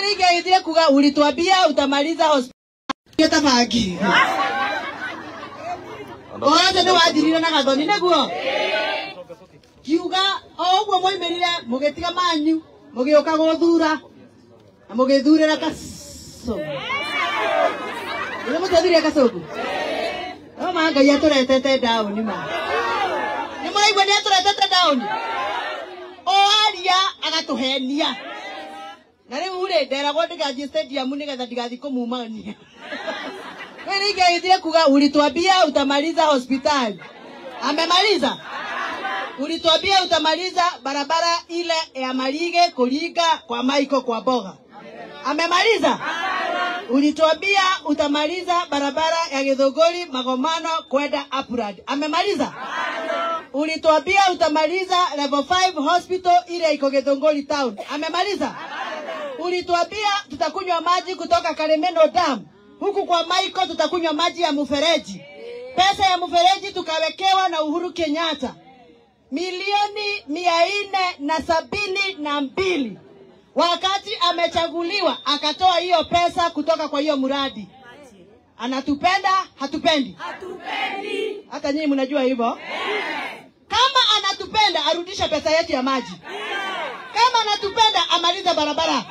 Ningehithire kuga ulituambia utamaliza hospitali tabaki. Oje ndo wajirire na gathoni neguo. Kiuga ogwo moimerire mugetiga manyu mugioka guthura na mugithurira kaso. Ule mutethire kasoku. No manga ya turetete down ma. Ni muraigwa ni turetete down. Oaria agatuhenia. Na riu ure ndera gondika stadium nigetha ndigathi kumumania. Ningehithire kuga ulituambia utamaliza hospitali. Amemaliza? Ulituambia utamaliza barabara ile ya Marige kuliga kwa Maiko kwa Boga. Amemaliza? Ulituambia utamaliza barabara ya Githunguri Magomano kwenda Upland. Amemaliza? Ulituambia utamaliza level 5 hospital ile iko Githunguri town. Amemaliza? Ulituambia tutakunywa maji kutoka Kalemeno Dam. Huku kwa Maiko tutakunywa maji ya mfereji. Pesa ya mfereji tukawekewa na Uhuru Kenyatta. Milioni 472. Wakati amechaguliwa akatoa hiyo pesa kutoka kwa hiyo muradi. Anatupenda, hatupendi? Hatupendi. Hata nyinyi mnajua hivyo? Kama anatupenda arudisha pesa yetu ya maji. Kama anatupenda amalize barabara.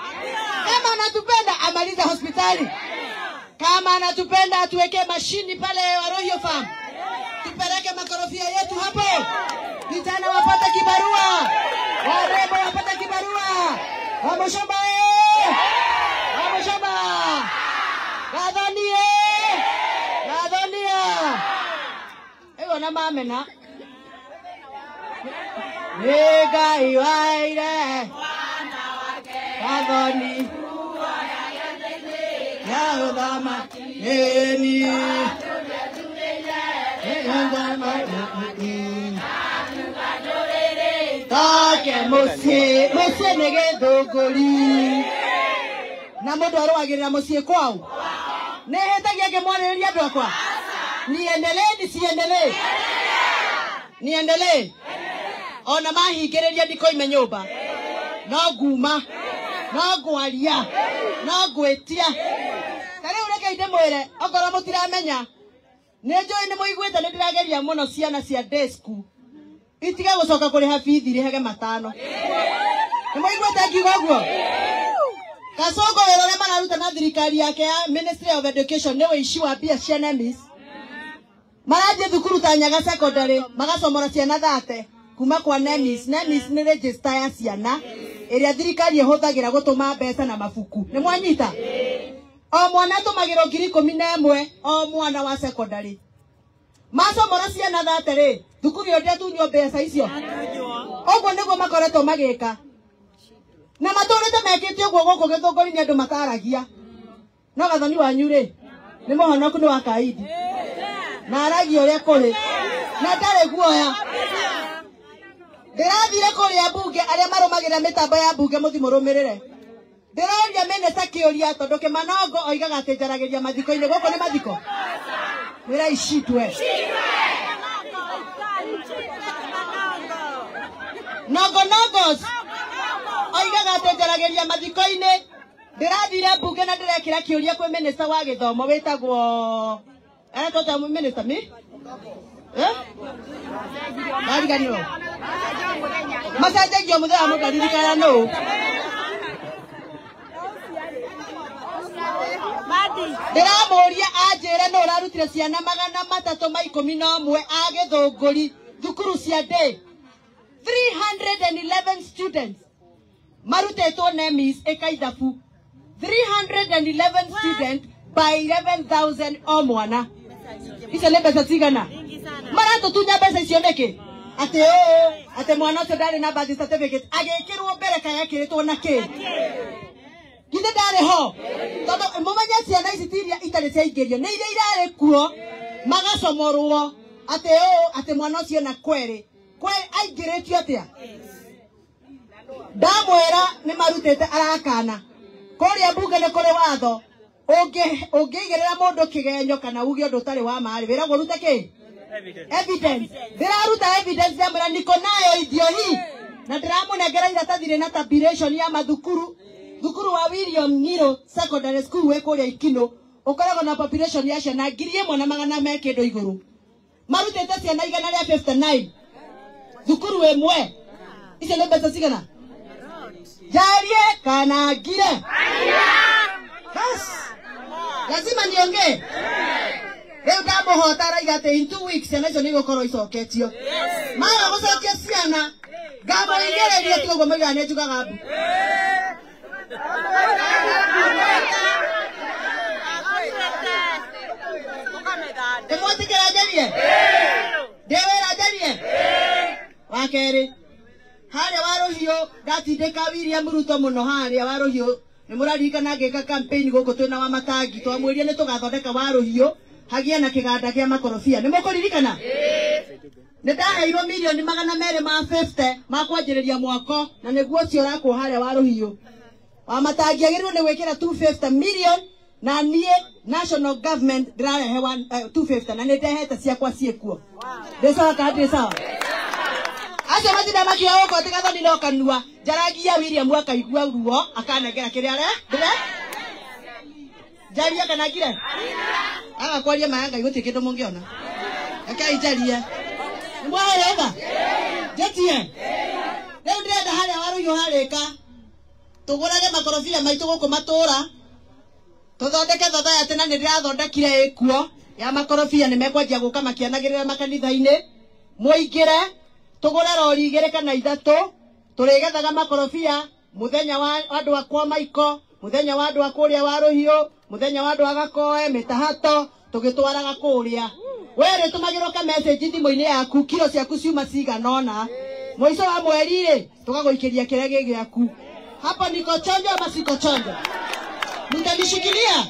Kama anatupenda amalize hospitali. Kama anatupenda atuweke mashini pale Warohio Farm. Tupeleke makorofia yetu hapo. Vijana wapata kibarua. Warembo wapata kibarua. Wamoshamba Wamoshamba Gathoni Gathoni Ewa na mamena Nega iwaire Gathoni Ya udama Neni Take musie nege Githunguri na mundu arwagirira musie kwao ne hetagia ngemwariria andu akwa niendelee ona mahingiriria ndikoime nyumba no nguma no ngwaria no ngwetia tare ureke inde mwire okorwo mutiramenya nenjoi ni muiguite ndirageria muno ciana cia day school itiga gucoka kuriha bithi rihege matano ni muiguite ngiuga guo Kasongo werore mararuta na thirikari yake ya Ministry of Education ni wici wa mbia cia NEMIS marathie thukuru ta Nyaga secondary magasomora ciana thate kuma kwa NEMIS ni register ya ciana iria thirikari ihuthagira gutuma mbeca na mabuku ni mwanyita o mwana tumagiro 11,000 o mwana wa secondary masomora ciana thate ri thukuru yonde tunyo mbeca icio ogwo niguo makoretwo magika na maturete mekite ogwo goko Githunguri ni andu mataragia no Gathoni wanyu ri ni muhonoku ni wa kaidi na aragio ria kuri na ndare guoya ndirathire kuria bunge aria marumagira mitambo ya bunge muthimurumirire ndiroria minister kiuria tondu Kimanongo oigaga ati njaragiria mathiko-ini goko ni mathiko wira icitwe Nogos oigaga ati njaragiria mathiko-ini ndirathire bunge na ndirekira kiuria kwi minister wa githomo witagwo tota minister mi Mariganio Masajegio muthea mugaririkana no ndiramuria anjire no urarutire ciana 311 a Githunguri thukuru cia day 311 students marutetwo NEMIS ikaithabu 311 students by 11,000 o mwana icio nĩ mbeca cigana maratutunya mbeca icio nĩkĩ ati mwana ũcio ndarĩ na birth certificate agĩkĩrwo mbere kaya kĩrĩtwo na kĩ githĩ ndarĩ ho tondũ mũmenye ciana ici tiria itarĩ ciaingĩrio nĩ iria irarĩ kuo magacomorwo ati mwana ũcio na kweri aingĩrĩtio atĩa ndamwĩra nĩ marutĩte arakana kũrĩa bunge nĩ kũrĩ watho ũngĩigĩrĩra mũndũ kĩgenyo kana uge ũndũ ũtarĩ wa maarĩ wĩragwo rute kĩ evidence ndĩraruta evidence ndamwĩra niko nayo idio hii na ndĩramũnengera iratathi rĩna tabulation ya mathukuru thukuru wa William Ngiro Secondary School we kuria Ikino ukoragwo na population ya ciana 1,100 me kindu iguru marutete ciana 159 thukuru ĩmwe icio nĩ mbeca cigana jarie kana ngire bas lazima niongee leo ndamuhota raiga ati in 2 weeks ciana icio nĩ igũkorwo icoketio maga gũcokia ciana ngamo igereria tiguo maiga nĩ njugaga mbu Demotikira jarie dewera jarie wakere haria warohio ndatindika William Ruto muno haria warohio ni muraririkana ngeka campaign guku twina wa matangi twamwirie ni tugathondeka warohio hagia na kiganda kia makorofia ni mukuririkana ni ndaheirwo milioni 250 ma kwanjiriria mwako na niguo cio rakwo haria warohio wa matangi agirirwo ni gwikira 250 million na nie national government ndirarehe 250 na nindehete ciakwa ciekuo ndesawa kandi sawa acio matinda makio uko tigathoni no kanua njaragia William mwaka igua ruo akanengera kiria ndire jaria kana ngire agakwaria mayanga iguti kindu mungiona akai jaria mwaega jetie leo ndenda haria waruyo harika tugurage makorofia maitu guku matura tuthondeke thotha ya tena ndirathondekire ikuo ya makorofia ni mekwanjia guka makianagirira makanitha-ini muingire tugure rori 2 kana 3 turigethaga makorofia muthenya wa andu akwa maiko muthenya wa andu akuria waruhio muthenya wa andu agakoe mitahato tugitwaraga kuria were tumagirwo ka message thimu-ini yaku kilo ciaku ciuma ciganona mwico wa mweri ri tugaguikiria kirege giaku hapa niko chonjo ama siko chonjo mtanishikilia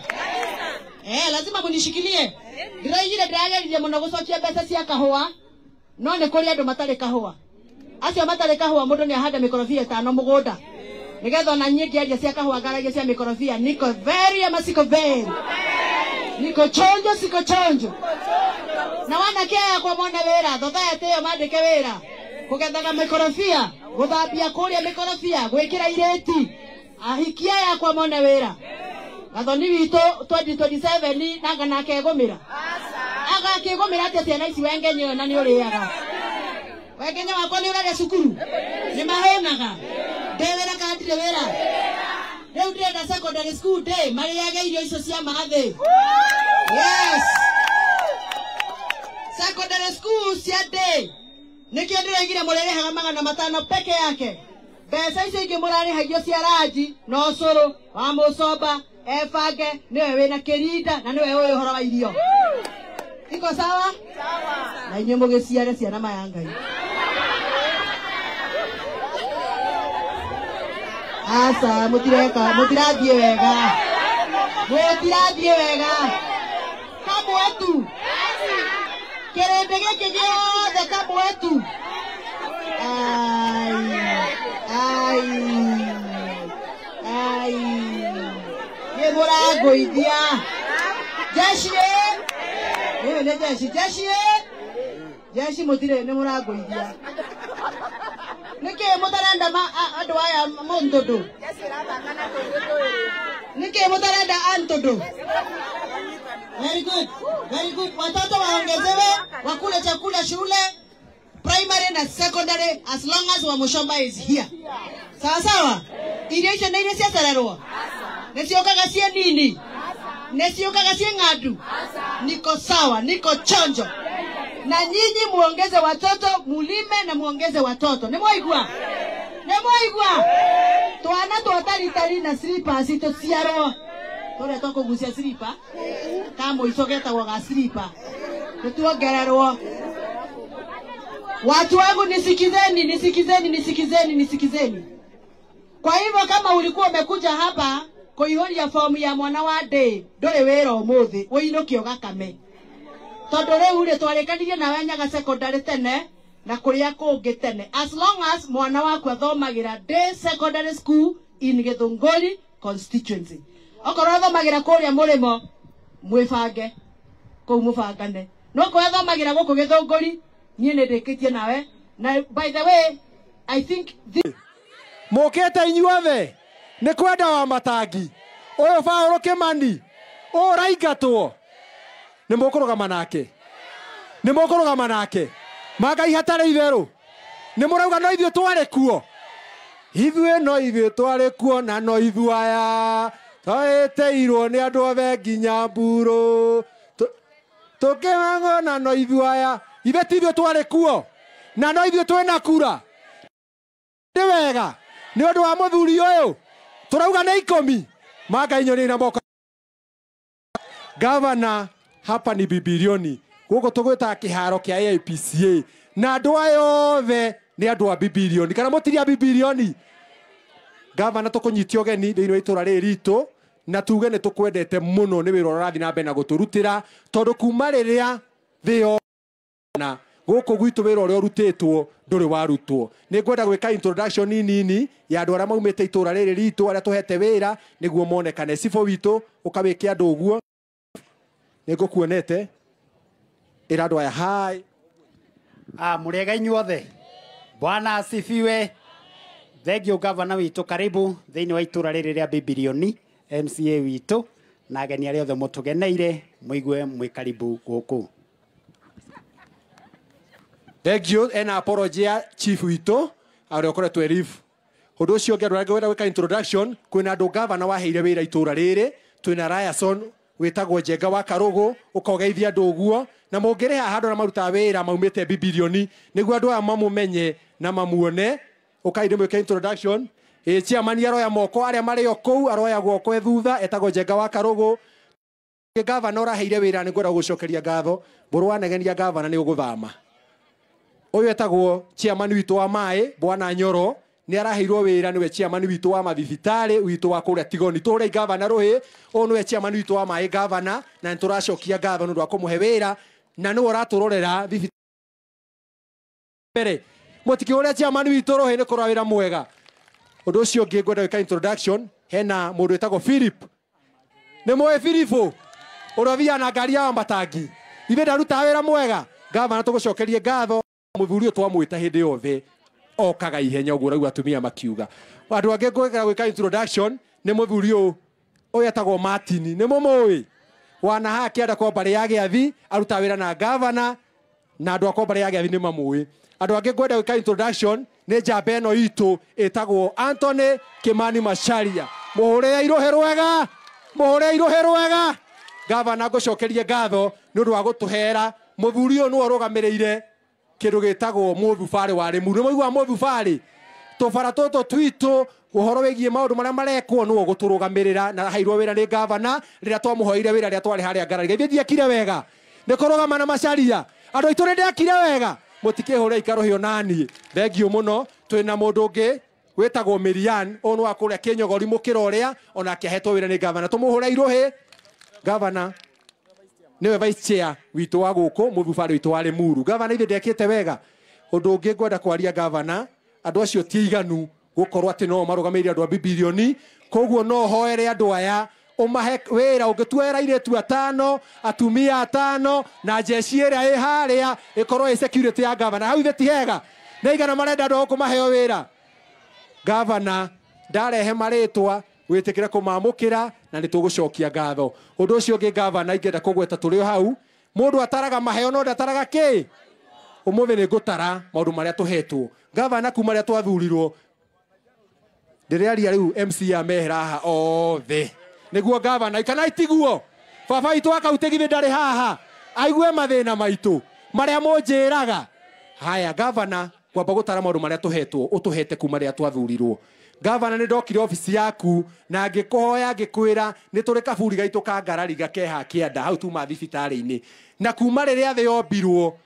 lazima munishikilie ndiraigire ndirageria muno gucokia mbeca cia kahua no ni kuri andu matari kahua acio matari kahua mundu ni ahanda mikorofia 5 mugunda nigetha na nyingi aria cia kahua ngaragia cia mikorofia niko very ama siko very niko chonjo siko chonjo na wana kia kwa mona wera thotha yateo mandike wera kugethaga mikorofia guthambia kuria mikorofia gwikira ireti ahikia yakwa mona wera gathoni wito 2027 nanga nake gumira agakigumira ati ciana ici wengenyo na ni uriaga wengenyo wakwa ni uraria cukuru ni mahonaga ndewera kandire wera leo ndenda secondary school day mariage irio icio cia mahathi yes secondary school cia day nikio ndiregire murerehaga 500 peke yake pesa icio ingi murarihagio cia raji no curu wa mucoba efange niwe wina kirinda na niwe uyu horo wa irio iko sawa na inyo mugiciare ciana mayangai asa mutirathie wega kamwetu kirinde giki giothe kamwetu ai ye muragoithia jeshi wewe ne jeshi mutire ne muragoithia nike mutarenda andu aya mondodo nike mutarenda antodo very good watoto waongezewe wakule chakula shule primary na secondary as long as Wamuchomba is here sawa irio icio nĩ iria ciacererwo nĩ ciokaga cie nini nĩ ciokaga cie ng'andu niko sawa niko chonjo na nyinyi muongeze watoto mulime na muongeze watoto ni mwaigua twana twatari na slippers tuciarwo tore tukugucia slipper kama isogeta waga slipper tuongererwo watu wangu nisikizeni kwa hivyo kama ulikuwa umekuja hapa kuihoria fomu ya mwana wa day ndore wera umuthi uinuke ugakame tondu riu ri twarikanirie nawe Nyaga secondary tene na kuria kungi tene as long as mwana waku athomagira day secondary school in Githunguri constituency okorwo athomagira kuria murimo mwifange kou mufangane no ko athomagira guku Githunguri nie nindikitie nawe na by the way I think mokete inyuothe Nĩ kwenda wa matangi. Ũyũ Paul Kimani. Ũraingatwo. Nĩ mũkũrũgama nake. Nĩ mũkũrũgama nake. Magai hatarĩ itherũ. Nĩ mũrauga no ithuĩ twarĩ kuo. Ithuĩ no ithuĩ twarĩ kuo na no ithuĩ aya. Twaĩtĩirwo nĩ andũ othe nginya Mburu. Tũkĩmang'o na no ithuĩ aya. Ithuĩ ti ithuĩ twarĩ kuo. Na no ithuĩ twĩna kura. Nĩ wega. Nĩ ũndũ wa mũthuri ũyũ. Tũrauga nĩ 10. Magai nyoni na moko. Gavana hapa ni bibilioni. Gũkũ tũgwĩta kĩharo kĩa AIPCA. Na andũ aya othe nĩ andũ a bibilioni. Kana mũtiria bibilioni. Gavana tũkũnyitia ũgeni thĩinĩ wa itũra rĩrĩ ritũ. Na tuge nĩ tũkwendete mũno nĩ wĩra ũrĩa ũrathiĩ na mbere na gũtũrutĩra. Tondũ kuma rĩrĩa thĩ yona gũkũ gwitũ wĩra ũrĩa ũrutĩtwo ndũrĩ warutwo. Nĩ ngwenda gwĩka introduction nini ya andũ arĩa maumĩte itũra rĩrĩ ritũ arĩa tũhete wĩra nĩguo monekane. Cibũ witũ ũkawĩkia andũ ũguo. Nĩ ngũkuonete. Ĩra andũ aya hai. Mũrĩega inyuothe. Bwana asifiwe. Thengio gavana witũ, karibu thĩinĩ wa itũra rĩrĩ rĩa bibilioni, MCA witũ na ageni arĩa othe mũtũgeneire mũigue mwĩ karibu gũkũ. Thengio ena apology ya chief witũ arĩa ũkoretwo erifu. Ũndũ ũcio ũngĩ andũ arĩa gwĩka introduction, kwĩna andũ gavana waheire wĩra itũra rĩrĩ. Twĩna Ryerson wĩtagwo Njenga wa Karũgũ, ũkogeithia andũ ũguo. Na mũngĩrĩ haha andũ arĩa marutaga wĩra maumĩte bibilioni nĩguo andũ aya mamũmenye na mamuone. Ũkainde mwĩke introduction. Chairman aroya moko arĩa marĩ o kũu, aroya guoko thutha, etagwo Njenga wa Karũgũ. Gavana ũraheire wĩra nĩ ngwenda gũcokeria ngatho. Mbũrũ wanegenia gavana nĩ ũgũthama. Ũyũ etagwo chairman witũ wa Maĩ, Bwana Nyoro. Nĩ araheirwo wĩra nĩwe chairman witũ wa mathibitarĩ, witũ wa kũrĩa Tigoni. Tũrei gavana Rũhĩ, ũyũ nĩwe chairman witũ wa Maĩ gavana, na nĩtũracokia ngatho nĩ ũndũ wa kũmũhe wĩra. Na nĩ ũratũrorera thibitarĩ. Mũtikĩ ũrĩa chairman witũ Rũhĩ nĩ kũrora wĩra mwega. Ũndũ ũcio ũngĩ ngwenda gwĩka introduction, hena mũndũ wĩtagwo Philip. Nĩ mũĩ Philipũ? Ũrĩa ũthiaga na ngari ya matangi. Ithuĩ ndarutaga wĩra mwega. Gavana tũgũcokerie ngatho. Mũthuri ũyũ twamwĩta hĩndĩ yothe okaga ihenya ũguo ũraigua atumia makiuga. Andũ angĩ ngwenda gwĩka introduction nĩ mũthuri ũyũ etagwo Martin. Nĩ mũmũĩ? Wanaha akĩenda kwa mbarĩ ya Gĩathi, arutaga wĩra na gavana na andũ akwa mbarĩ ya Gĩathi nĩ mamũĩ. Andũ angĩ ngwenda gwĩka introduction nĩ njamba ĩno itũ ĩtagwo Anthony Kimani Macharia. Mũhũrĩre irũhĩ rwega. Mũhũrĩre irũhĩ rwega. Gavana ngũcokerie ngatho nĩ ũndũ wa gũtũhera. Mũthuri ũyũ nĩwe ũrũgamĩrĩire kĩndũ gĩtagwo mũthubarĩ wa Rĩmuru. Nĩ mũigua mũthubarĩ? Tũbara tũtũ twitũ ũhoro wĩgiĩ maũndũ marĩa marekwo nĩwe gũtũrũgamĩrĩra na hairwo wĩra nĩ gavana rĩrĩa twamũhoire wĩra rĩrĩa twarĩ harĩa Ngarari. Githĩ ndiekire wega? Nĩ kũrũgama na Macharia. Andũ aitũ nĩ ndekire wega. Mũtikĩhũre ikarũhĩ onani. Thengio mũno. Twĩna mũndũ ũngĩ wĩtagwo Miriam, ũyũ nĩ wa kũrĩa Kĩnyogori mũkĩra ũrĩa onake ahetwo wĩra nĩ gavana. Tũmũhũre irũhĩ. Gavana nĩwe vice chair witũ wa gũkũ, mũthubarĩ witũ wa Rĩmuru. Gavana ithe ndekĩte wega. Ũndũ ũngĩ ngwenda kwaria gavana, andũ acio ti iganu gũkorwo atĩ no marũgamĩrĩire andũ a bibilioni. Koguo no hoere andũ aya ũmahe wĩra ũngĩtua airĩtu 5, atumia 5 na jeshi ĩrĩa ĩ harĩa ĩkorwo ĩ security ya gavana. Hau ithe ti hega. Nĩ igana marenda andũ kũmaheo wĩra. Gavana ndarehe marĩtwa wĩtĩkĩre kũmamũkĩra na nĩ tũgũcokia ngatho. Ũndũ ũcio ũngĩ gavana ingĩenda kũgweta tũrĩ o hau. Mũndũ ataraga maheo no ndataraga kĩ? Ũmũthĩ nĩ ngũtara maũndũ marĩa tũhetwo. Gavana kuma rĩrĩa twathurirwo ndĩrĩaria rĩu MCA mehera haha othe. Nĩguo gavana ikana itiguo. Baba witũ akautĩ githĩ ndarĩ haha. Aigue mathĩna maitũ marĩa mũnjĩraga. Haya gavana kwamba gũtara maũndũ marĩa tũhetwo ũtũhete kuma rĩrĩa twathurirwo. Gavana nĩ ndokire ofici yaku na ngĩkũhoya ngĩkwĩra nĩ tũrĩ kaburi gaitũ ka Ngarari gakeha kĩanda hau tuma thibitarĩ-inĩ. Na kuma rĩrĩa thĩ yombirwo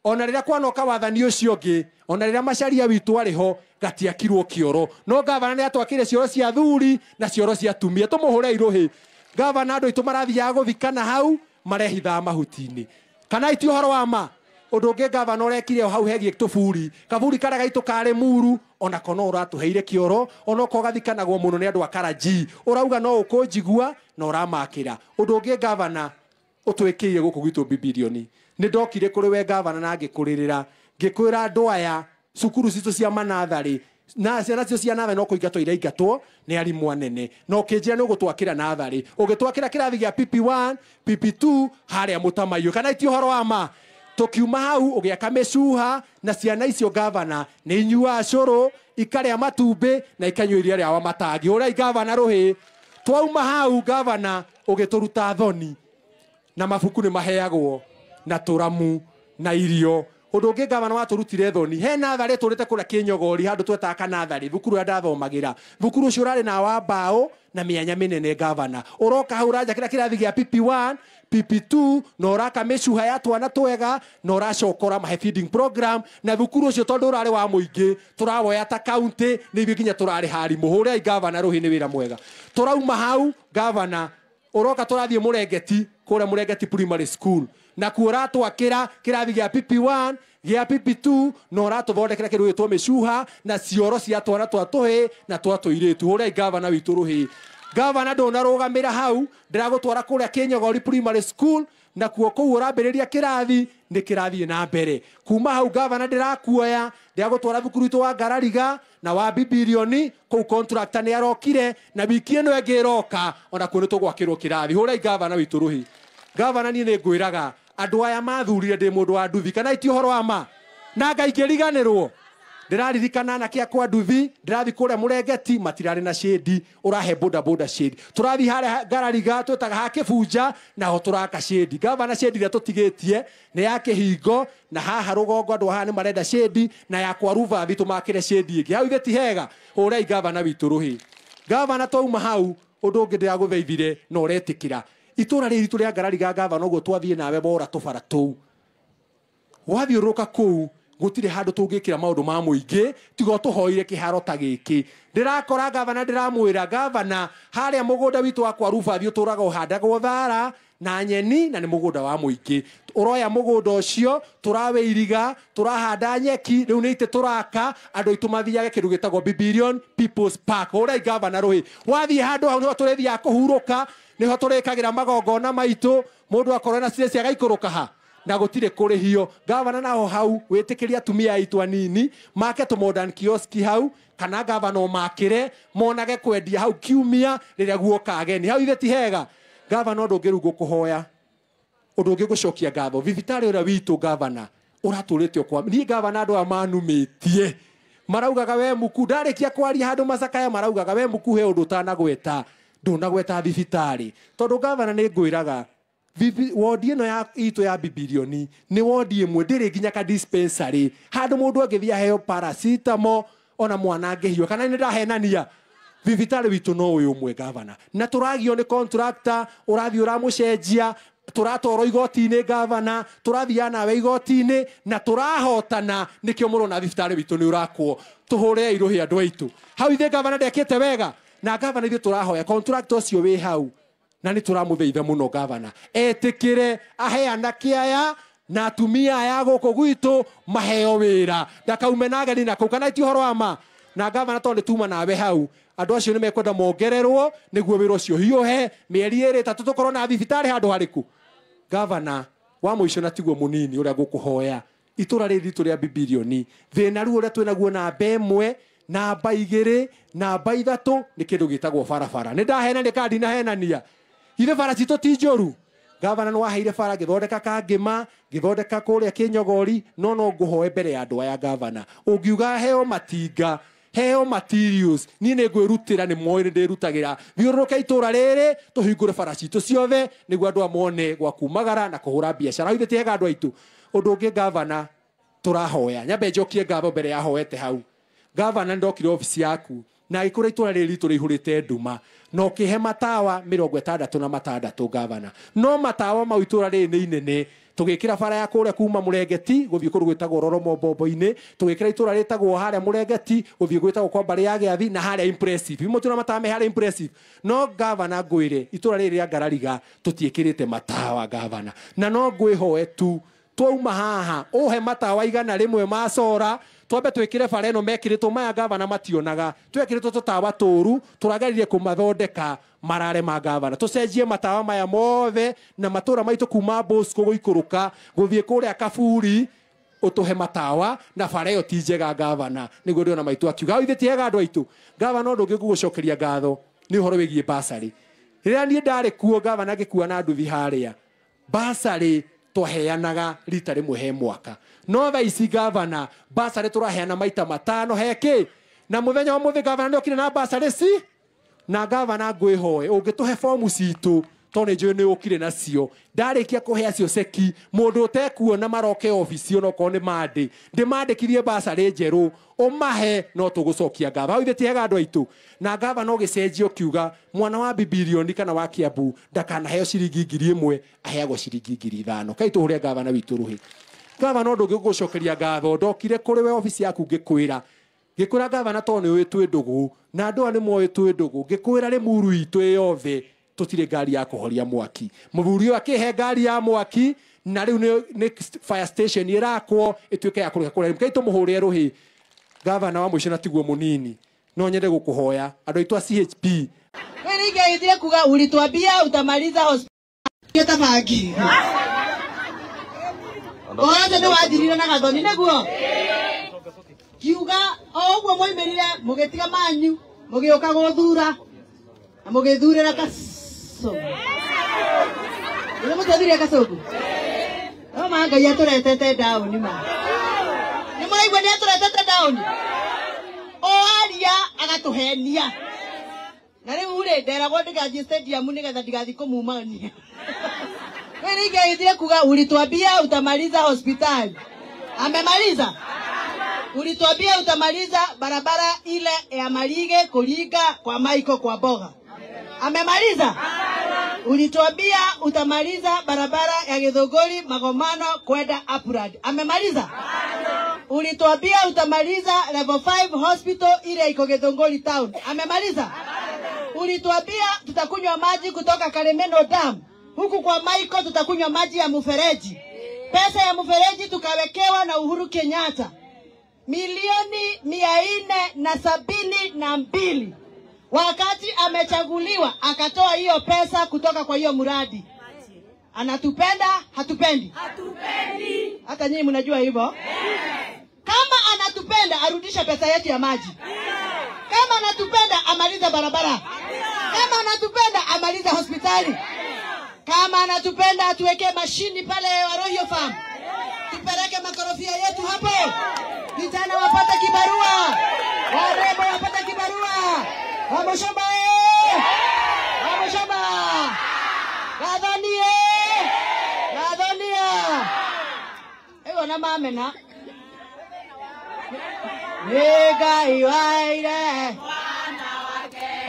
ona rĩrĩa kwanoka wathani ũcio ũngĩ ona rĩrĩa Macharia witũ arĩ ho gatiakirwo kĩoro. No gavana nĩ atwakire cioro cia athuri na cioro cia atumia. Tũmũhũre irũhĩ. Gavana andũ aitũ marathiaga gũthikana hau marehithaga mahuti-inĩ. Kana iti ũhoro wa ma. Ũndũ ũngĩ gavana ũrekire hau hegie tũburi. Kaburi karĩa gaitũ ka Rĩmuru ona kono ũratũheire kĩoro ona ko gathikanagwo mũno nĩ andũ a Karaji. Ũrauga no ũkũnjigua na ũramakĩra. Ũndũ ũngĩ gavana ũtwĩkĩire gũkũ gwitũ bibilioni. Nĩ ndokire kũrĩ we gavana na ngĩkũrĩrĩra ngĩkwĩra andũ aya cukuru citũ cia manatharĩ na ciana cio cia natharĩ no kũingatwo iraingatwo nĩ arimũ anene no kĩnjĩra nĩ ũgũtwakĩra natharĩ ũgĩtwakĩra kĩrathi gĩa PP1 PP2 harĩa Mũtamaiyũ kana ti ũhoro wa ma tukiuma hau ũgĩaka mĩcuha na ciana icio gavana nĩ inyuaga cũrũ ikarĩa matumbĩ na ikanyua iria rĩa Wamatangi ũrĩa gavana Rũhĩ twauma hau gavana ũgĩtũruta thoni na mabuku nĩ maheagwo na tũramu na irio ũndũ ũngĩ gavana watũrutire thoni he natharĩ tũrĩte kũrĩa Kĩnyogori handũ twetaga kanatharĩ thukuru ya ndathomagĩra thukuru ũcio ũrarĩ na wa mbaũ na mĩanya mĩnene gavana ũroka hau ũranjakĩra kĩrathi gĩa PP1 PP2 na ũraka mĩcuha ya twana twega na ũracokora mahe feeding program na thukuru ũcio tondũ ũrarĩ wa mũingĩ tũrawoya ta county nĩ ithuĩ nginya tũrarĩ harimũ hũrĩa gavana Rũhĩ nĩ wĩra mwega tũrauma hau gavana ũroka tũrathiĩ Mũrengeti kũrĩa Mũrengeti primary school na kuora twakĩra kĩrathi gĩa PP1 gĩa PP2 na ũratũthondekera kĩndũ gĩtwo mĩcuha na cioro cia twana twa tũhĩ na twa tũirĩtu ũrĩa gavana witũ Rũhĩ gavana ndũnarũgamĩra hau ndĩragũtwara kũrĩa Kĩnyogori primary school na kuo kũu ũrambĩrĩria kĩrathi nĩ kĩrathiĩ na mbere kuma hau gavana ndĩrakuoya ndĩragũtwara thukuru witũ wa Ngarariga na wa Bibilioni kũu contractor nĩ arokire na wiki ĩno ĩngĩ ĩroka ona kuo nĩ tũgwakĩrwo kĩrathi ũrĩa gavana witũ Rũhĩ gavana niĩ nĩ ngwĩraga andũ aya mathurire ndĩ mũndũ wa nduthi kana ti ũhoro wa ma na Ngai ngĩriganĩrwo ndĩraririkana anake akwa nduthi ndĩrathi kũrĩa Mũrengeti matirarĩ na shade ũrahe boda shade tũrathi harĩa Ngarariga twĩtaga ha Kĩbunja naho tũraka shade gavana shade iria tũtigĩtie nĩ ya Kĩhingo na haha rũgongo andũ haha nĩ marenda shade na ya kwa Ruvathi tũmakĩre shade ĩngĩ hau ti hega ũrĩa gavana witũ Rũhĩ gavana twauma hau ũndũ ũngĩ ndĩragũthaithire na ũretĩkĩra itũra rĩrĩ ritũ rĩa Ngarariga gavana ũguo twathiĩ nawe bora tũbara tũu wathiũrũrũka kũu gũtirĩ handũ tũngĩkĩra maũndũ ma mũingĩ tiga tũhoire kĩharo ta gĩkĩ ndĩrakora gavana ndĩramwĩra gavana harĩa mũgũnda witũ wa kwa Ruvathi ũtũraga ũhandagwo thara na nyeni na nĩ mũgũnda wa mũingĩ ũroya mũgũnda ũcio tũrawe iriga tũrahanda nyeki rĩu nĩ itĩ tũraka andũ aitũ mathiage kĩndũ gĩtagwo Bibilion People's Park ũrĩa gavana Rũhĩ wathiĩ handũ hau nĩho tũrĩthiaga kũhurũka nĩho tũrĩkagĩra magongona maitũ mũndũ akorwo na stress agaikũrũka ha na gũtirĩ kũrĩhio gavana naho hau wĩtĩkĩria atumia aitũ anini make tũ modern kiosk hau kana gavana makĩre monage kwendia hau kiumia rĩrĩa guoka ageni hau ithe ti hega gavana ũndũ ũngĩ rĩu ngũkũhoya ũndũ ũngĩ gũcokia ngatho thibitarĩ ũrĩa witũ gavana ũratũrĩte kwa niĩ gavana andũ amanumĩtie maraugaga we muku ndarĩkia kwaria handũ macakaya maraugaga we muku he ũndũ ũtanagweta ndũnagweta thibitarĩ tondũ gavana nĩ ngwĩraga wodi ĩno ya itũ ya Bibilioni nĩ wodi ĩmwe ndĩrĩ nginya ka dispensary handũ mũndũ angĩthiĩ aheo paracetamol ona mwana angĩhiũ kana nĩ ndahenania thibitarĩ witũ no ũyũ ũmwe gavana na tũragio nĩ contractor ũrathiĩ ũramũcenjia tũratwarwo igoti-inĩ gavana tũrathiaga nawe igoti-inĩ na tũrahotana nĩkĩo mũrona thibitarĩ witũ nĩ ũrakwo tũhũre Rũhĩ andũ aitũ hau ithe gavana ndekĩte wega na gavana ithuĩ tũrahoya contractor ũcio wĩ hau na nĩ tũramũthaitha mũno gavana etĩkĩre ahe anake aya na atumia aya gũkũ gwitũ maheo wĩra ndakaume na ageni na kũu kana ti ũhoro wa ma na gavana tondũ tuma nawe hau andũ acio nĩ mekwenda mongererwo nĩguo wĩra ũcio hiũhe mĩeri ĩrĩ ĩtatũ tũkorwo na thibitarĩ handũ harĩkũ gavana wa mũico na tiguo mũnini ũrĩa ngũkũhoya itũra rĩrĩ ritũ rĩa Bibilioni thĩna rĩu ũrĩa twĩnaguo namba ĩmwe namba igĩrĩ namba ithatũ nĩ kĩndũ gĩtagwo barabara nĩ ndahenania kana ndinahenania ithe bara citũ ti njũru gavana nĩ waheire bara ngĩthondeka Kangĩma ngĩthondeka kũrĩa Kĩnyogori no ngũhoe mbere ya andũ aya gavana ũngiuga heo matinga heo materials niĩ nĩ ngwĩrutĩra nĩ moĩ nĩ ndĩrutagĩra thiũrũrũke itũra rĩrĩ tũhingũre bara citũ ciothe nĩguo andũ amone gwa kumagara na kũhũra biacara ithe ti hega andũ aitũ ũndũ ũngĩ gavana tũrahoya nyambe njokie ngatho mbere ya hoete hau gavana ndokire ofici yaku na gĩkũra itũra rĩrĩ ritũ rĩihũrĩte nduma no kĩhe matawa 66 gavana no matawa mau itũra rĩrĩ nĩ inene tũgĩkĩra bara ya kũrĩa kuma Mũrengeti gũthiĩ kũrũ gwĩtagwo Roromo Mbombo-inĩ tũgĩkĩra itũra rĩtagwo harĩa Mũrengeti gũthiĩ gwĩtagwo kwa Mbarĩ ya Gĩathi na harĩa Impressive mũtũra matawa me harĩa Impressive no gavana ngwĩre itũra rĩrĩ rĩa Ngarariga tũtiĩkĩrĩte matawa gavana na no ngwĩhoe tu twauma haha ũhe matawa igana rĩmwe ma sora twambe twĩkĩre bara ĩno mekĩrĩtwo maya gavana mationaga twekĩrĩtwo tũtawa tũru tũrageririe kũmathondeka marare ma gavana tũcenjie matawa maya mothe na matũra maitũ kuma Bosco gũikũrũka gũthiĩ kũrĩa Kaburi utuhe matawa na bara yo ti njega gavana niguo ndiona maitu akiuga ithe tiega andu aitu gavana ndungi gugucokeria ngatho ni uhoro wigie basari riria nie ndari kuo gavana ngikua na nduthi haria basari twaheanaga rita rimwe he mwaka no tha ici gavana basari turaheana maita matano heki na muthenya wa muthi gavana ni okire na basari si na gavana ngwihoe ungituhe fomu citu tone njui ni ukire nacio ndarikia kuhea cio ceki mundu utekuona maroke ofisi ono ko ni mandi ndimandikirie basari njeru umahe no tugucokia gava ithe tiega andu aitu na gava no gicenjio kiuga mwana wa bibilioni kana wa Kiambu ndakanaheo ciringi 1000 aheagwo ciringi 5000 kai tuhuria gava na witu ruhi gava no ndugigucokeria ngatho ndokire kuri we ofisi yaku ngikwira gava na tone we twi ndugu na andu ani moe twi ndugu ngikwira ri muru itu yothe tutire ngari ya kuhoria mwaki muthuri uyu akihe ngari ya mwaki na riu ni fire station irakwo ituike ya kuruka kure mkai tumuhurie ruhi gavana wa mushina tiguo munini no nyende gukuhoya andu aitu a CHP wewe ingeithire kuga ulituambia utamaliza hospitali tabangi Oje ni wathirire na gathoni neguo kiuga ogwo moimerire mugitiga manyu mugioka guthura na mugithurira kaso ile mutathire kasoku no manga ya turetete down ni ma ni muraigwa ni turetete down o aria agatuhenia na riu ure ndera gwo ndigathie stadium nigetha ndigathi kumumania wewe ingeithire kuga ulituambia utamaliza hospitali amemaliza ulituambia utamaliza barabara ile ya Marige kuliga kwa Maiko kwa Boga amemaliza ulituambia utamaliza barabara ya Githunguri Magomano kwenda Upland amemaliza ulituambia utamaliza level 5 hospital ile iko Githunguri town amemaliza ulituambia tutakunywa maji kutoka Kalemeno Dam huku kwa Maiko tutakunywa maji ya mfereji pesa ya mfereji tukawekewa na Uhuru Kenyatta milioni 472 wakati amechaguliwa akatoa hiyo pesa kutoka kwa hiyo mradi anatupenda hatupendi hata nyinyi mnajua hivyo kama anatupenda arudisha pesa yetu ya maji kama anatupenda amaliza barabara kama anatupenda amaliza hospitali kama anatupenda atuweke mashini pale Warohio Farm tupeleke makorofia yetu hapo vijana wapata kibarua warembo wapata kibarua wamoshamba gadhonia ewa na mamena nega iwaire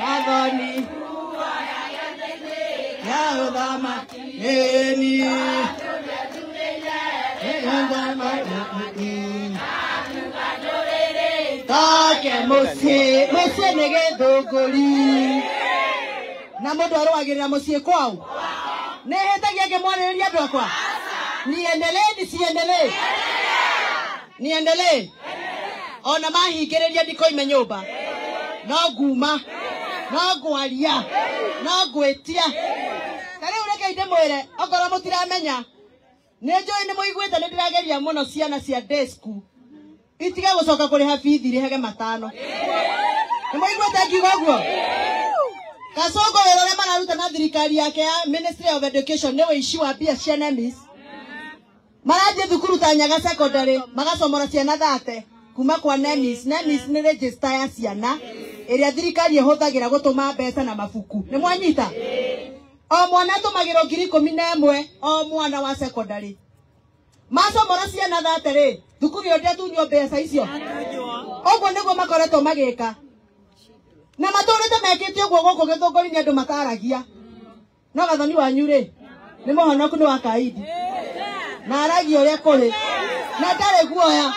gadhoni ya udama eni Take musie nege Githunguri na mundu arwagirira musie kwao ne hetagia ngemwariria andu akwa niendelee ona mahingiriria ndikoime nyumba no nguma no ngwaria no ngwetia kare ureke inde mwire okoro mutiramenya nenjoi ni muiguite ni ndirageria muno ciana cia desku itige gucoka kuri habithi rihege matano ni muiguite ngiuga guo Kasongo wera mararuta na thirikari yake ya Ministry of Education ni wishi wa bia cia NEMIS maraje thukuru ta Nyaga secondary magasomora ciana thate kuma kwa NEMIS ni register ya ciana iria thirikari ihuthagira gutuma mbeca na mabuku ni mwanyita o mwana tumagiro 11,000 o mwana wa secondary masomora ciana thate ri thukuru yo ndetunyo mbeca icio ogwo niguo makoretwo magika na maturite mekite ogwo goko Githunguri ni andu mataragia no gathoni wanyu ri ni muhonoku ni wa kaidi na aragi uria kuri na ndare guoya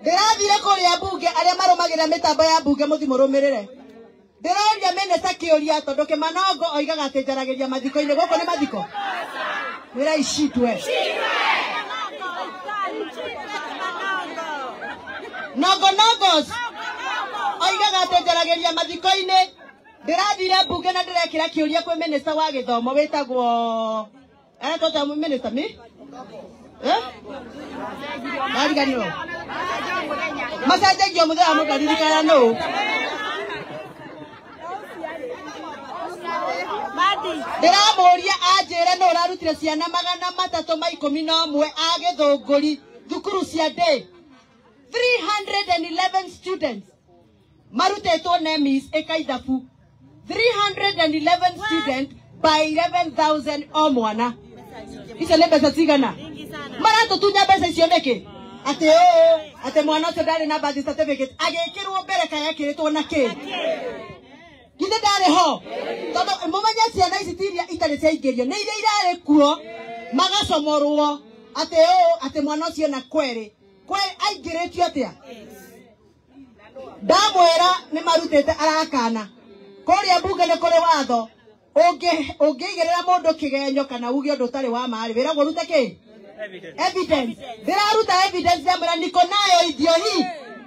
ndirathire kuri ambunge aria marumagira mitambo ya mbunge muthimurumirire ndiroria minista kiuria tondu Kimanongo oigaga ati njaragiria mathiko-ini goko ni mathiko wira icitwe nogos oigaga ati njaragiria mathiko-ini ndirathire mbunge na ndirekira kiuria kwi minista wa githomo witagwo etota minista mi Mari ganyo. Masaje gyo muda amu kadiri kana no. Dera moria ajere no rarutire ciana magana matatu ma 11 agithunguri thukuru cia day. 311 students. Marutetwo nemis ekaithabu. 311 students by 11,000 o mwana. Icio nĩ mbeca cigana? Maratutunya mbeca icio nĩkĩ? Ate mwana ũcio ndarĩ na birth certificate agĩkĩrwo mbere kana ekĩrĩtwo na kĩ? Githĩ ndarĩ ho? Tondũ mũmenye ciana ici tiria itarĩ ciaingĩrio nĩ iria irarĩ kuo magacomorwo ate mwana ũcio na kweri aingĩrĩtio atĩa? Ndamwĩra nĩ marutĩte arakana kũrĩa mbunge nĩ kũrĩ watho ũngĩigĩrĩra mũndũ kĩgenyo kana uge ũndũ ũtarĩ wa marĩ wĩragwo ũrute kĩ? Evidence. Ndĩraruta evidence ndamwĩra niko nayo idiohi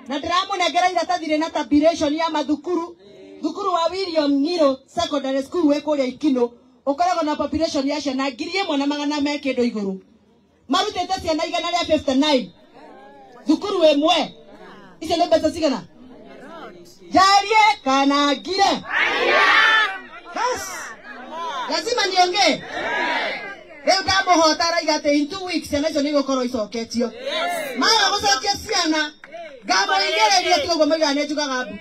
na ndĩramũnengera iratathi rĩna tabulation ya mathukuru thukuru wa William Ngiro Secondary School wĩ kũrĩa Ikino ũkoragwo na population ya ciana 1,100 me kĩndũ igũrũ. Marutĩte ciana igana rĩa 59 thukuru ĩmwe. Icio nĩ mbeca cigana? Jarie kana ngire? Bas. Lazima niongee. Leo ndamuhota raiga ate in 2 weeks ciana icio nĩ igũkorwo icoketio. Maga gũcokia ciana ngamũingĩrĩria ti ũguo mũigana njugaga mbu.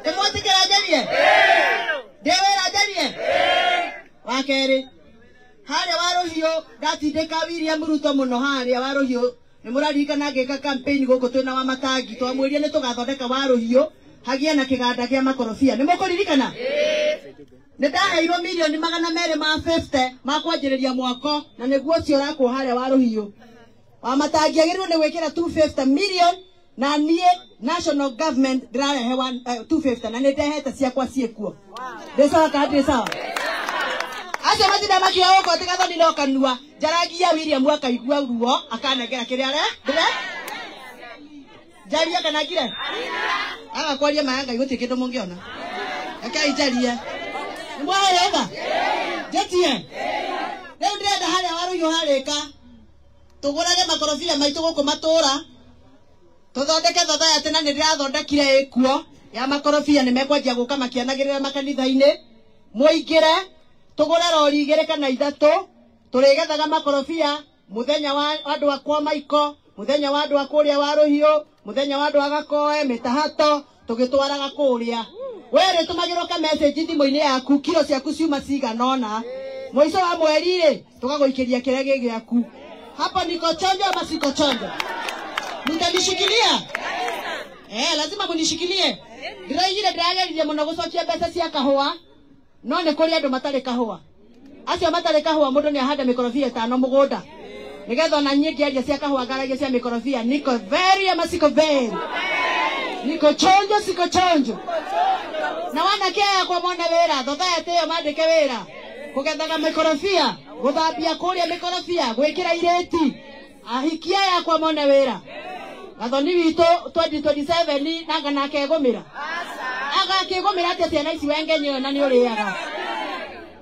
Ndĩmwĩtĩkĩra njarie? Ndĩwĩra njarie? Wakerĩ harĩa Waruhiũ ndatindĩka William Ruto mũno harĩa Waruhiũ nĩ mũraririkana ngĩka campaign gũkũ twĩna wa matangi twamwĩrire nĩ tũgathondeka Waruhiũ hagia na kĩganda kĩa makorobia. Nĩ mũkũririkana? Nĩ ndaheirwo milioni 250 ma kwanjĩrĩria mwako na nĩguo ũcio ũrakwo harĩa Waruhiũ. Wa matangi agĩrĩirwo nĩ gwĩkĩra 250 million na niĩ national government ndĩrarehe 250 na nĩ ndehete ciakwa ciĩkuo. Ndĩ sawa kana ndĩ sawa? Acio matinda makiuga gũkũ atĩ gathoni no kanua njaragia William akaigua ruo akanengera kĩrĩa ndĩre njaria kana ngire agakwaria mayanga igũtirĩ kĩndũ mũngĩona akai njaria nĩ mwahega njetie rĩu ndĩrenda harĩa Waruhiũ harĩka tũgũrage makorobia maitũ gũkũ matũra tũthondeke society na nĩ ndĩrathondekire ĩkuo ya makorobia nĩ mekwanjia gũka makĩanagĩrĩra makanitha-inĩ mũingĩre tũgũre rori 2 kana 3 tũrĩgethaga makorobia mũthenya wa andũ akwa maiko mũthenya wa andũ akũrĩa Waruhiũ mũthenya wa andũ agakoe mĩtahato tũgĩtwaraga kũrĩa were tũmagĩrwo ka message thimũ-inĩ yaku kilo ciaku ciuma cigana ona mũico wa mweri rĩ tũgagũikĩria kĩrĩa gĩaku hapa niko chonjo ama siko chonjo mtanishikilia lazima munishikilie ndĩraigire ndĩrageririe mũno gũcokia mbeca cia kahũa no nĩ kũrĩ andũ matarĩ kahũa acio matarĩ kahũa mũndũ nĩ ahanda mĩkorobia 5 mũgũnda nigetha ona niĩ ngĩaria cia kahũa ngaragia cia mĩkorobia niko very ama siko very niko chonjo siko chonjo na wanake yakwa mone wĩra society ĩyo mandĩke wĩra kũgethaga mĩkorobia gũthambia kũrĩa mĩkorobia gwĩkĩra irĩti ahikia yakwa mone wĩra gathoni witũ 2027 nanga nake egũmĩra agakĩgũmĩra atĩa ciana ici wengenyo na nĩ ũrĩaga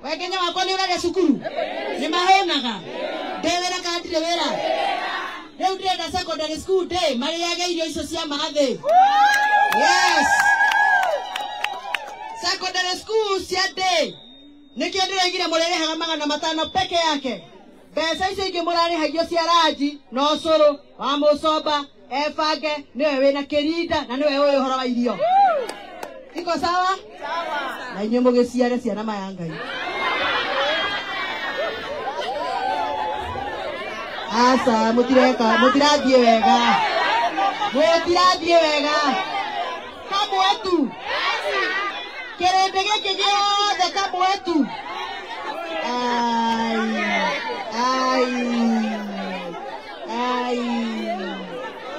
wengenyo wakwa nĩ ũrarĩa cukuru nĩ mahũnaga ndĩwĩra kana ndirĩ wĩra rĩu ndĩrenda secondary school day marĩage irio icio cia mathĩ yes secondary school cia day nĩkĩo ndĩraigire mũrĩrĩhaga 500 peke yake mbeca icio ingĩ mũrarĩhagio cia ranji na ũcũrũ wa mũcomba ebange nĩwe wĩna kĩrinda na nĩwe ũĩ ũhoro wa irio iko sawa na inyuĩ mũgĩciare ciana maya Ngai asa mũtirathiĩ wega kamwe tu kĩrĩndĩ gĩkĩ gĩothe kamwe tu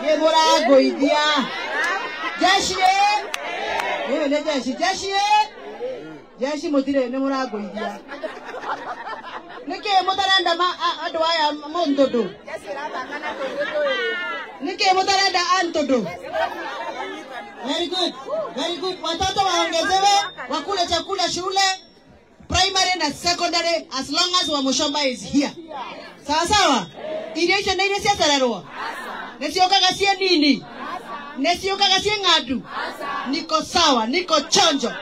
nĩ mũrangũithia jeshi ĩyo nĩ jeshi mũtirĩ nĩ mũrangũithia nĩkĩ mũtarenda andũ aya mũndũ nĩkĩ mũtarenda andũ Very good. Very good. Watoto waongezewe wakule chakula shule, primary na secondary, as long as Wamushomba is here. Sawa sawa? Irisho na irisho sararua. Nesioka gasie nini? Nesioka gasie ngadu. Niko sawa, niko chonjo.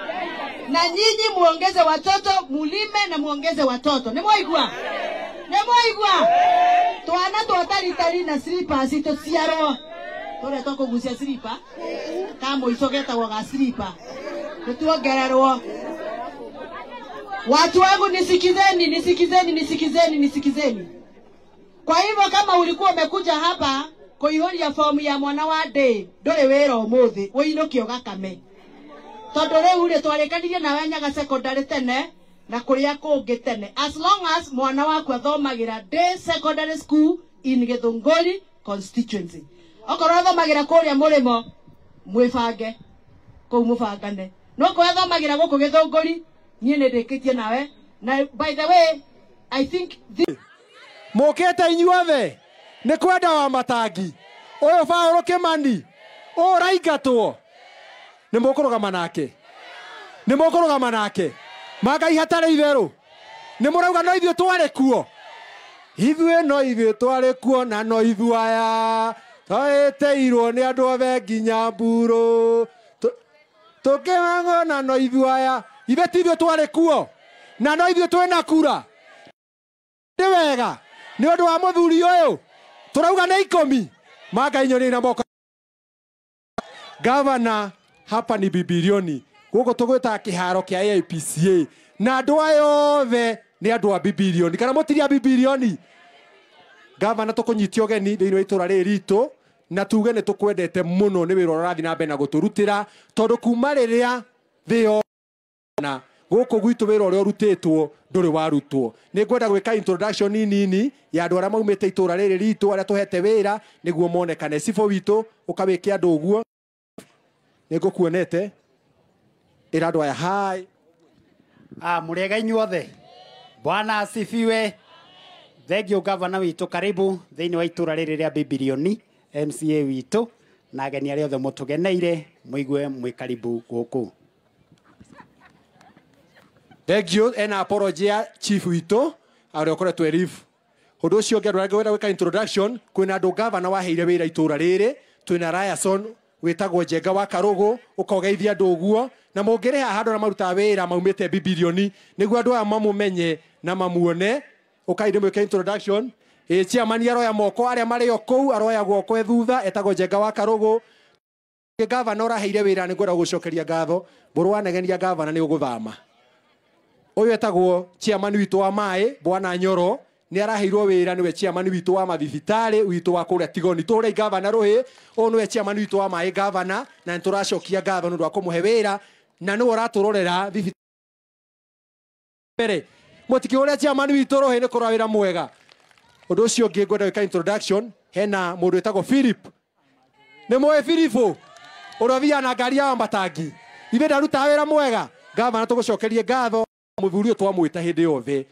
Na nyinyi muongeze watoto, mulime na muongeze watoto. Nemoigwa? Nemoigwa? Tuana tuatari na slippers ito siaro. Tore toko gusia slipa. Kamo isogeta waga slipa. Tutuongererwo. Watu wangu nisikizeni. Kwa hivyo kama ulikuwa umekuja hapa kuihoria fomu ya mwana wa day, ndore wera umuthi, uinukio gakame. Tondu riu ri twarekanirie na Nyaga secondary tene na kuria kungi tene. As long as mwana waku athomagira day secondary school in Githunguri constituency. Okorwo athomagira kuria Murimo, mwibange kou mubangane. No ko athomagira guku Githunguri, nie ni ndikitie nawe. Na by the way, I think mokete inyuothe ni kwenda wa matangi uyu Paul Kimani uraingatwo ni mukurugama nake magai hatari itheru ni murauga no ithuĩ tware kuo na no ithuaya twaĩtĩirwo nĩ andũ othe nginya mburu tũkĩmang'o na no ithuaya ithe ti ithuĩ tware kuo na no ithuĩ twĩna kura nĩ wega ni ũndũ wa mũthuri ũyũ turauga nĩ 10 magai nyoni na moko. Gavana hapa ni bibilioni guko tugwita kiharo kia AIPCA na andu ayothe ni andu a bibilioni kana mutiria bibilioni. Gavana tukunyitio geni thiini wa itura riri ritu na tuge ni tukwendete muno ni wira urathi na mbere na guturutira tondu kuma riria thio na guko gwitu wira uria urutitwo nduri warutwo. Ni ngwenda gwika introduction nini ya andu aria maumite itura riri ritu aria tuhete wira niguo monekane. Sifo witu ukawike andu uguo nigukuonete irado ya hai. Muriega inyuothe. Bwana asifiwe. Thengio gavana witu, karibu thiini wa itura riri ria Bibilioni MCA witu na ageni aria othe mutugeneire muigue mwi karibu guku. Thengio ena apology chief witu aria ukoretwo erifu. Undu ucio ngeru ngwenda gwika introduction kwina andu gavana waheire wira itura riri. Twina Ryerson witagwo Njenga wa Karugu ukogeithia andu uguo na mungire handu na maruta wira maumite Bibilioni niguo andu aya mamumenye na mamuone. Ukaide mwike introduction chairman aroya moko aria mari okou aroya guoko thutha etagwo Njenga wa Karugu. Gavana uraheire wira ni ngwenda gucokeria ngatho mburu wanegenia gavana ni uguthama. Uyu etagwo chairman witu wa mai Bwana Nyoro ni araheirwo wira niwe chairman witu wa mathibitari witu wa kuria Tigoni tore gavana ruhi onu we chairman witu wa mai gavana na nturacokia gavana ndu akumuhe wira na ni uraturorera thibitari mutiki uria chairman witu ruhi ni kurwa wira mwega. Undu ucio ngi ngwenda gwika introduction hena mundu etagwo Philip. Ni moe Philipo uravia na ngari ya matangi ithe ndaruta wira mwega. Gavana tugucokerie ngatho muthuri twamwita hindi yothe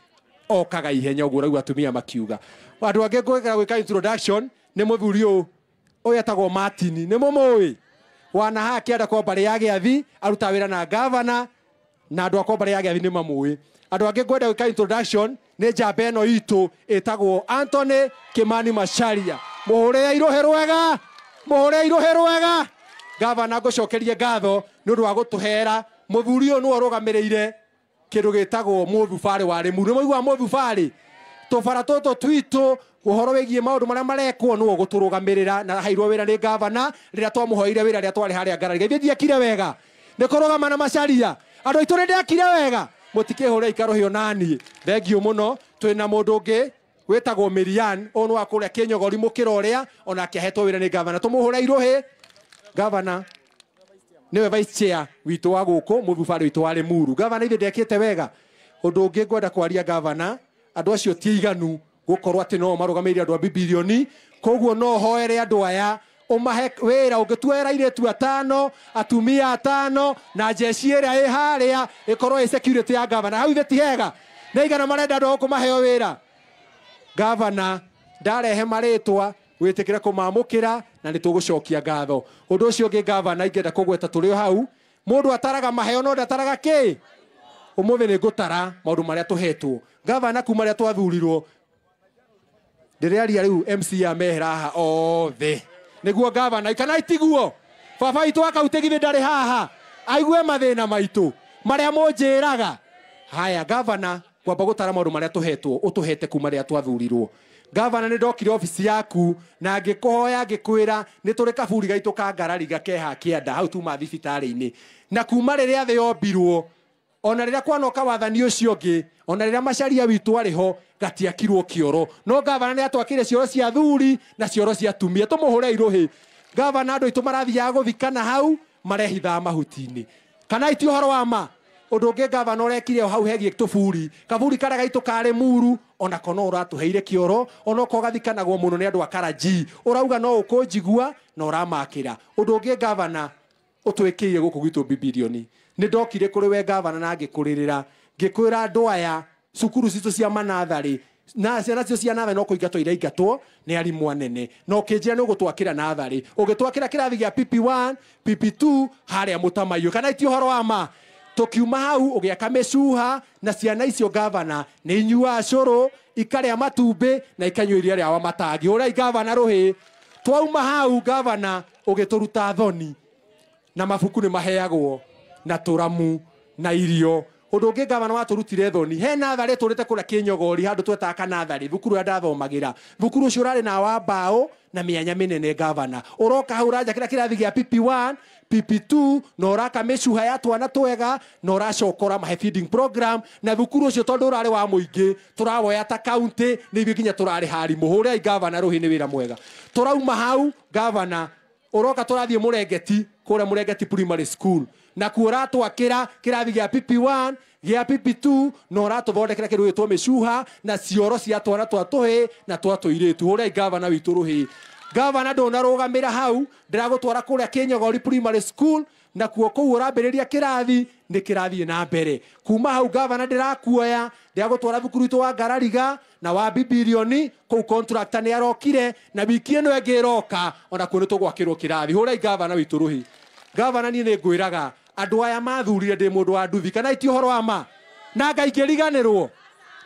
okaga ihenya uguo rau atumia makiuga. Andu ange ngwenda gwika introduction ni muthuri uyu etagwo Martin ni mumui wana haki ada kwa bari ya Giathi aruta wira na gavana na andu akwa bari ya Giathi ni mamui. Andu ange ngwenda gwika introduction ni njamba eno itu etagwo Anthony Kimani Macharia. Muhure irohe rwega gavana ngucokerie ngatho ni undu wa gutuhera muthuri uyu no rugamirire kindu gitagwo muthubari wa Limuru. Moigwa muthubari tubara toto twitu uhoro wigie maundu maria marekwo no guturugamirira na hairwo wira ni gavana rira twamuhoire wira ria twari haria ngarari githie akire wega ni kurugama na Macharia andu itu ndi akire wega mutikihure ikarohio nani. Thengio muno. Twina mundu ungi wetagwo Miriam onu akuria Kinyogori mukira uria ona akiahetwo wira ni gavana tumuhure irohe. Gavana niwe vice chair witu wa guku muthubari witu wa Limuru. Gavana ithe ndekite wega. Undu ungi ngwenda kwaria gavana andu acio ti iganu gukorwo ati no marugamirire andu a Bibilioni koguo no hoere andu aya umahe wira ungitwera iretu 5 atumia 5 na jeshi ira i haria ikorwo i security ya gavana hau ithe ti hega na igana marenda andu kumaheo wira. Gavana ndarehe maritwa witikira kumamukira na nitugucokia ngatho undu ucio ungi gavana ingenda kugweta turi hau mundu ataraga maheo no ndataraga ki umuthi ni ngutara maundu maria tuhetwo gavana kuma ria twathurirwo ndiriaria riu MCA meheraha othe niguo gavana ikana itiguo baba itu akautegithi ndari haha aigue mathina maitu maria munjiraga haya gavana kwamba gutara maundu maria tuhetwo utuhete kuma ria twathurirwo gavana ni ndokire ofisi yaku na ngikuhoya ngikwira ni turi kaburi gaitu ka ngarari gakeha kianda hau tuma thibitari-ini na kuma riria the yombirwo ona riria kwanoka wathani ucio ngi ona riria macaria witu ariho gatiakirwo kioro no gavana ni atwakire cioro cia thuri na cioro cia tumia tumuhure iruhi gavana andu itu marathia guthikana hau marehitha mahuti-ini kana iti uhoro wa ma undu ungi gavana urekire hau hegie tuburi kaburi kara gaitu kare muru ona kono uratuheire kioro ona ko gathikanagwo muno ni andu akaraji urauga no ukunjigua na uramakira undu ungi gavana utwikiire guku gitu bibilioni ni ndokire kuri we gavana na ngikuririra ngikwira andu aya cukuru citu cia manathari na ciana cio cia nathari no kuingatwo iraingatwo ni arimu anene no kinjira ni ugutwakira nathari ugitwakira kirathi gia PP1 PP2 haria mutamayo kana iti uhoro wa ma tukiuma hau ugiaka mecuha na ciana icio gavana ni nyua curu ikaria matumbi na ikanywa iria ria wa matangi uria gavana ruhi twauma hau gavana ugituruta thoni na mabuku ni maheagwo na turamu na irio undu ungi gavana waturutire thoni he nathari turite kura kinyogori handu tweta kanathari thukuru ya ndathomagira thukuru ucio urari na wa mbao na mianya minene gavana uroka hau raja kira kirathi gia PP1 PP2 no raka mecuha ya twana twega no racokora mahe feeding program na thukuru ucio tondu urari wa muingi turawoya ta county ni ibikinya turari hari muhure gavana ruhi ni wira mwega turauma hau gavana uroka turathie murengeti kura murengeti primary school na kuora twakira kirathi gia PP1 gia PP2 no ratuthondekera kindu gitwo mecuha na cioro cia twana twatuhi na twatuiritu uria gavana witu ruhi gavana ndonarugamira hau ndiragutwara kuria Kinyogori primary school na kuo kuu urambiriria kirathi ni kirathi na mbere kuma hau gavana ndirakuoya ndiragutwara thukuru itu wa Ngarariga na wa Bibilioni kuu contractor ni arokire na wiki ino engiroka ona kuo nitugwakirwo kirathi uria gavana witu ruhi gavana ni ngwiraga andu aya mathurire ndi mundu wa nduthi kana iti uhoro wa ma na ngaikiriganirwo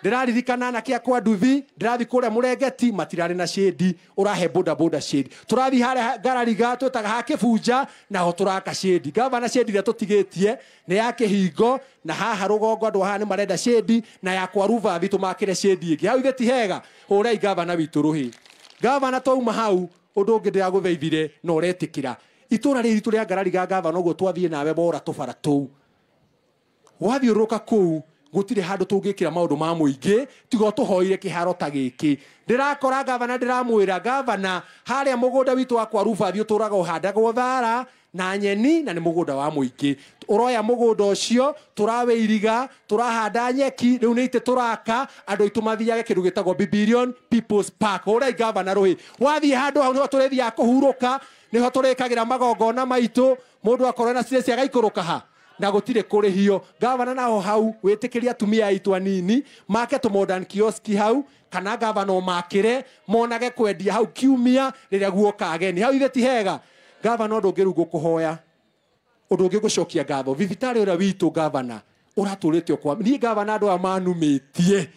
ndiraririkana na kia kwa nduthi ndirathi kuria murengeti matirari na shedi urahe boda boda shedi turathi hare Ngarariga twetaga ha Kibunja na ho turaka shedi gavana shedi ria tutigitie ni ya Kihingo na haha rugongo andu haha ni marenda shedi na ya kwa Ruvathi tumakire shedi ingi hau itheti hega uria gavana witu ruhi gavana twauma hau undu ungi ndiraguthaithire no uretikira itura riri turia Ngarariga gavana uguo twathie nawe bora tubara tu wathiuruka kuu gutire handu tungikira maundu ma muingi tigo tuhoire kiharo ta giki ndirakora gavana ndiramwira gavana haria mugunda witu wa kwa Ruvathi uturaga uhandagwo thara na nyeni na ni mugunda wa muingi uroya mugunda ucio turawe iriga turahanda nyeki riu ni ite turaka andu itu mathiage kindu gitagwo Bibilion People's Park uria gavana ruhi wathie handu hau no turethia kuhuruka niho turikagira magongona maitu mundu akorwo na stress agaikuruka ha na gutire kurihio gavana naho hau witikiria atumia aitu anini make to modern kioski hau kana gavana makire monage kwendia hau kiumia riria guoka ageni hau itheti hega gavana undu ngirugo kuhoya undu ngigucokia ngatho thibitari uria witu gavana uraturite kwa ni gavana andu amanumitie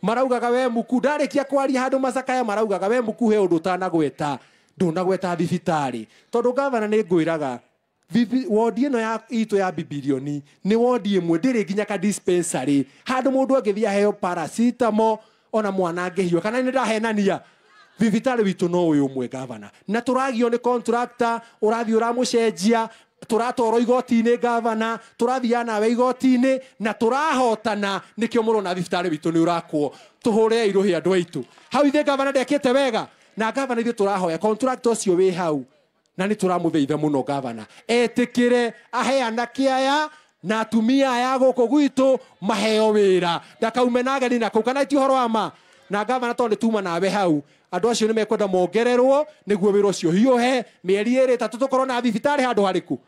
maraugaga we muku ndarikia kwaria handu macakaya maraugaga we muku he undu utanagweta ndunagweta thibitari tondu gavana ni ngwiraga wodi ino ya itu ya Bibilioni ni wodi imwe ndiri nginya ka dispensary handu mundu angithia heo paracetamol ona mwana angihio kana ni ndahenania thibitari witu no uyu umwe gavana na turagio ni contractor urathi uramucenjia turatoro igoti-ini gavana turathia nawe igoti-ini na turahotana nikio murona thibitari witu ni urakwo tuhure iruhi andu aitu hau ithe gavana ndekite wega na gavana ithe turahoya contractor ucio wi hau na ni turamutheitha muno gavana etikire aheana kiaya na atumia aya guku gwitu maheo wira ndakaume na ageni na kuu kana iti uhoro wa ma na gavana tondu tuma nawe hau andu acio ni mekwenda mongererwo niguo wira ucio hiuhe mieri iri tatu tukorwo na thibitari handu hariku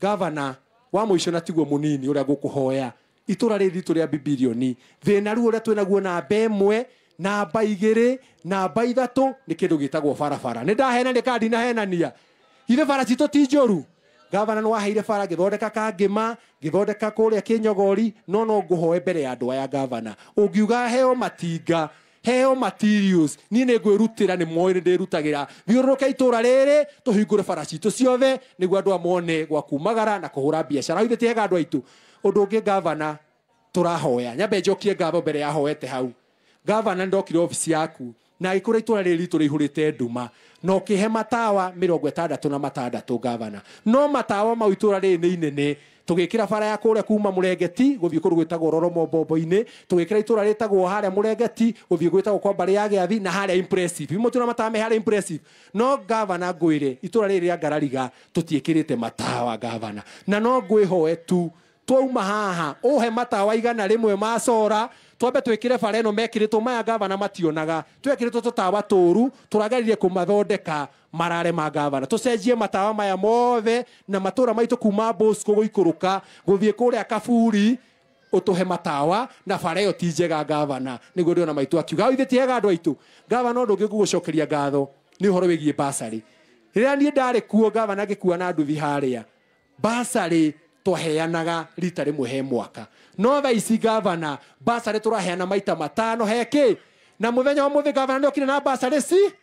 gavana wa muico na tiguo munini uria gukuhoya itura riri ritu ria Bibilioni thina ru uria twinaguo na mbe mwe namba 2 namba 3 nĩ kĩndũ gĩtagwo barabara nĩ ndahena nĩ kandi na henania ithe bara citũ ti njũru gavana nĩ waheire bara gĩthondeka Kangĩma gĩthondeka kũrĩa Kĩnyogori no ngũhoe mbere ya andũ aya gavana ũngiuga heo matinga heo materials niĩ nĩ ngwĩrutĩra nĩ moĩ nĩ ndĩrutagĩra thiũrũrũka itũra rĩrĩ tũhingũre bara citũ ciothe nĩguo andũ amone gwa kumagara na kũhũra biacara ithe tiega andũ aitũ ũndũ ũngĩ gavana tũrahoya nyambe njokie ngatho mbere ya hoete hau gavana ndokire ofisi yaku na ikũra itũra rĩrĩ ritũ rĩihũrĩte nduma no kĩhe matawa 66 gavana no matawa mau itũra rĩrĩ nĩ inene tugikira bara ya kũrĩa kuma Mũrengeti gũthiĩ kũrũ gwĩtagwo Roromo Mbombo-inĩ tugikira itũra rĩtagwo harĩa Mũrengeti gũthiĩ gwĩtagwo kwa Mbare ya Gĩathi na harĩa Impressive imotuna matame harĩa Impressive no gavana ngwĩre itũra rĩrĩ rĩa Ngarariga tũtiĩkĩrĩte matawa gavana na no ngwĩhoe tu twauma haha uhe matawa igana rĩmwe ma sora twambe twĩkĩre bara ĩno mekĩrĩtwo maya gavana mationaga twekĩrĩtwo tũtawa tũru tũrageririe kũmathondeka marare ma gavana tũcenjie matawa maya mothe na matũra maitũ kuma Bosco gũikũrũka gũthiĩ kũrĩa Kaburi ũtũhe matawa na bara ĩyo ti njega gavana nĩguo ndĩona maitũ akiuga ithe tiega andũ aitũ gavana ũndũ ũngĩ ngũgũcokeria ngatho nĩ ũhoro wĩgiĩ basarĩ rĩrĩa niĩ ndarĩ kuo gavana ngĩkua na nduthi harĩa basarĩ twaheanaga rita rĩmwe he mwaka no thaa ici gavana basarĩ tũraheana maita 5 heki na mũthenya wa mũthĩ gavana nĩokire na basarĩ ci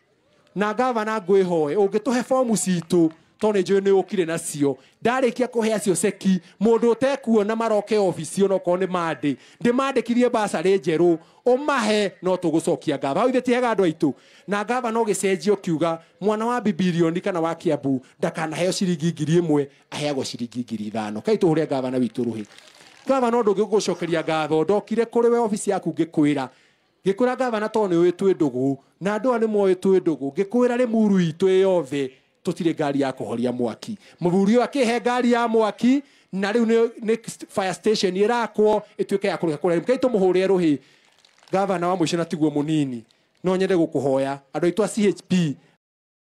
na gavana ngwĩhoe ũngĩtũhe fomu citũ tondũ njũĩ nĩ ũkire nacio ndarĩkia kũhe acio ceki mũndũ ũtekuona maroke ofici ona okorwo nĩ mande ndĩmandĩkithie basarĩ njerũ ũmahe no tũgũcokia gavana ithe tiega andũ aitũ na gavana ũgĩcenjia ũkiuga mwana wa Bibilioni kana wa Kiambu ndakanaheo ciringi 1,000 aheagwo ciringi 5,000 kai tũhũre gavana witũ rũhĩ gavana ũndũ ũngĩ gũcokeria ngatho ndokire kũrĩ we ofici yaku ngĩkwĩra gavana tondũ nĩ ũĩ twĩ ndũgũ na andũ nĩ moĩ twĩ ndũgũ ngĩkwĩra Limuru itũ yothe tũtirĩ ngari ya kũhoria mwaki mũthuri ũyũ akĩhe ngari ya mwaki na rĩu nĩ fire station ĩrakwo ĩtuĩke ya kũreka kũrĩa kai tũmũhũre rũhĩ gavana wa mũico na tiguo mũnini no nyende gũkũhoya andũ aitũ a CHP